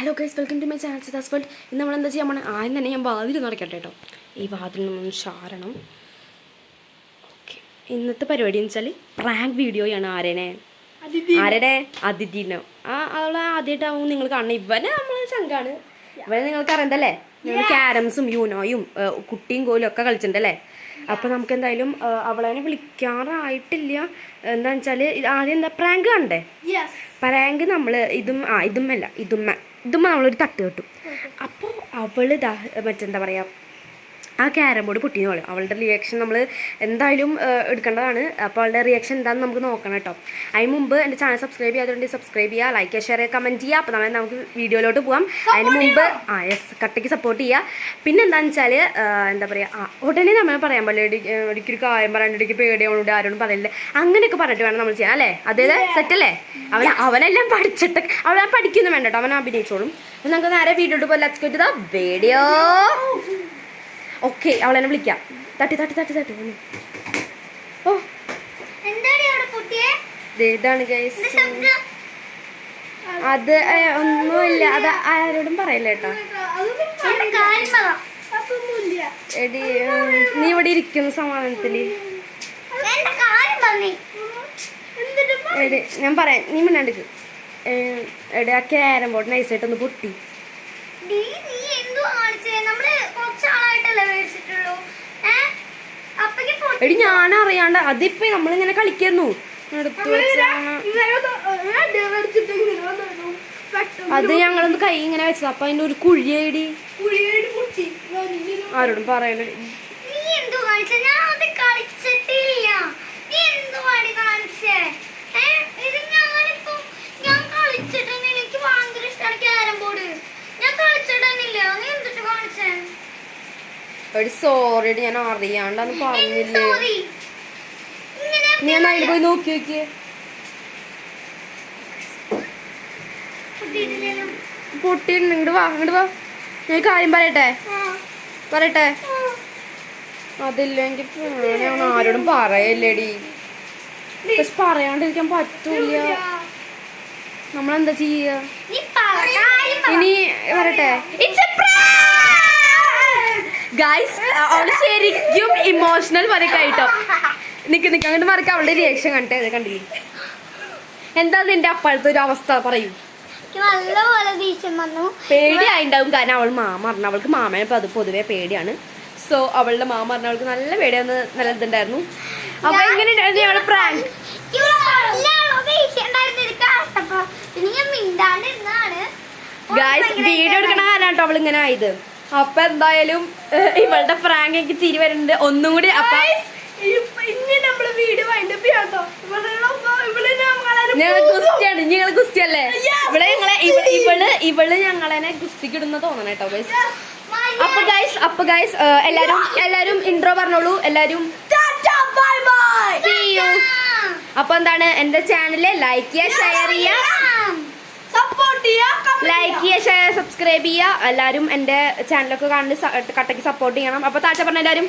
Hello guys, welcome to my channel Sitha's world. ഇന്ന് നമ്മളെന്താ ചെയ്യാൻ പോണേ? ആദ്യം തന്നെ ഞാൻ വാതിൽ നടക്കട്ടെ കേട്ടോ. ഈ വാതിൽ നിന്ന് ഷാരണം. ഓക്കെ, ഇന്നത്തെ പരിപാടി എന്ന് വെച്ചാൽ പ്രാങ്ക് വീഡിയോയാണ്. ആരുടെ അതിഥിനോ അവളെ ആദ്യമായിട്ടാവും നിങ്ങൾ കാണണം. ഇവനെ നമ്മൾ ചങ്കാണ്. ഇവനെ നിങ്ങൾക്ക് അറിയണ്ടല്ലേ? ഞങ്ങൾ ക്യാരംസും യൂനോയും കുട്ടിയും കോലും ഒക്കെ കളിച്ചിട്ടുണ്ടല്ലേ? അപ്പോൾ നമുക്ക് എന്തായാലും അവളെ വിളിക്കാറായിട്ടില്ല. എന്താണെന്ന് വെച്ചാൽ ആദ്യം എന്താ പ്രാങ്ക് കണ്ടേ? പ്രാങ്ക് നമ്മൾ ഇതുമ്മ നമ്മളൊരു തട്ട് കിട്ടും. അപ്പോൾ അവൾ മറ്റെന്താ പറയുക, ആ ക്യാരം ബോർഡ് പൊട്ടിയെന്ന് പറയും. അവളുടെ റിയാക്ഷൻ നമ്മൾ എന്തായാലും എടുക്കേണ്ടതാണ്. അപ്പോൾ അവളുടെ റിയാക്ഷൻ എന്താണെന്ന് നമുക്ക് നോക്കണം കേട്ടോ. അതിന് മുമ്പ് എൻ്റെ ചാനൽ സബ്സ്ക്രൈബ് ചെയ്യാത്തതുകൊണ്ട് സബ്സ്ക്രൈബ് ചെയ്യുക, ലൈക്ക് ചെയ്യുക, ഷെയർ ചെയ്യുക, കമൻറ്റ് ചെയ്യുക. അപ്പോൾ നമുക്ക് വീഡിയോയിലോട്ട് പോകാം. അതിന് മുമ്പ് കട്ടയ്ക്ക് സപ്പോർട്ട് ചെയ്യുക. പിന്നെ എന്താണെന്ന് വെച്ചാൽ എന്താ പറയുക, ഉടനെ നമ്മൾ പറയാൻ പാടില്ല. ഒരിക്കലും കാര്യം പറയാണ്ട് ഒരിക്കൽ പേടിയോട് ആരോടും പറയില്ല. അങ്ങനെയൊക്കെ പറഞ്ഞിട്ട് വേണം നമ്മൾ ചെയ്യാൻ, അല്ലേ? അതേ സെറ്റല്ലേ? അവനെല്ലാം പഠിച്ചിട്ട് അവൻ പഠിക്കുന്നു വേണ്ട കേട്ടോ, അവൻ അഭിനയിച്ചോളും. നമുക്ക് നേരെ വീഡിയോട്ട് പോയി. Let's go to the video. Okay, അവളെന്നെ വിളിക്കാം. തട്ടി ഓ, ഇതാണ് ഗൈസ്. അത് ഒന്നുമില്ല, അത് ആരോടും പറയില്ല കേട്ടോ. എടി, നീ ഇവിടെ ഇരിക്കുന്ന സമാധാനത്തില് എടി ഞാൻ പറയാം, നീ മിണ്ടാണ്ടിക്ക്. എടി, ആ ക്യാരം ബോർഡ് നൈസായിട്ടൊന്ന് പൊട്ടി. എടി, ഞാൻ അറിയാണ്ട് അതിപ്പോ നമ്മളിങ്ങനെ കളിക്കുന്നു. അത് ഞങ്ങളൊന്ന് കൈ ഇങ്ങനെ വെച്ചത്. അപ്പൊ അതിന്റെ ഒരു കുഴിയേടി ആരോടും പറയലടി. സോറി, ഞാൻ അറിയാണ്ടെന്ന് പറഞ്ഞില്ലേ. നീ അതിൽ പോയി നോക്കി നോക്കിയേ. പൊട്ടിയിട്ടുണ്ട്. ഇങ്ങോട്ട് വാ ഞാൻ കാര്യം പറയട്ടെ. അതില്ലെങ്കിൽ ഞാൻ ആരോടും പറയല്ലേടി. പക്ഷെ പറയാണ്ടിരിക്കാൻ പറ്റൂല. നമ്മളെന്താ ചെയ്യ? ഇനി പറയട്ടെ. ഗൈസ്, അവള് ശരിക്കും ഇമോഷണൽ വരക്കായിട്ടോ. നിക്ക് അങ്ങോട്ട് മറക്കാം. അവളുടെ റിയാക്ഷൻ കണ്ടില്ലേ? എന്താ നിന്റെ അപ്പോഴത്തെ ഒരു അവസ്ഥ പറയൂ. പേടിയായിണ്ടാവും, കാരണം അവൾ മാമ പറഞ്ഞ അവൾക്ക് മാമനെ പൊതുവെ പേടിയാണ്. സോ അവളുടെ മാമ പറഞ്ഞ അവൾക്ക് നല്ല പേടിയാന്ന് നല്ലതുണ്ടായിരുന്നു. അപ്പൊ എങ്ങനെയുണ്ടായിരുന്നു ഞങ്ങളുടെ പ്രാങ്ക്? ഗൈസ്, വീഡിയോ എടുക്കണ കാരണാട്ടോ അവൾ ഇങ്ങനെ ആയത്. അപ്പൊ എന്തായാലും ഇവളുടെ പ്രാങ്ക് എനിക്ക് ചിരി വരുന്നുണ്ട് ഒന്നും കൂടി. അപ്പൊ ഞങ്ങൾ ഗുസ്തിയല്ലേ? ഇവള് ഞങ്ങളെ ഗുസ്തിക്കിടുന്ന തോന്നണം കേട്ടോ ഗൈസ്. അപ്പൊ ഗൈസ് എല്ലാരും ഇൻട്രോ പറഞ്ഞോളൂ. എല്ലാരും അപ്പൊ എന്താണ്, എന്റെ ചാനല് ലൈക്ക് ചെയ്യുക, ഷെയർ ചെയ്യുക, സബ്സ്ക്രൈബ് ചെയ്യുക. എല്ലാരും എന്റെ ചാനലൊക്കെ കാണുന്നത് കട്ടയ്ക്ക് സപ്പോർട്ട് ചെയ്യണം. അപ്പൊ താഴ്ച പറഞ്ഞ എല്ലാരും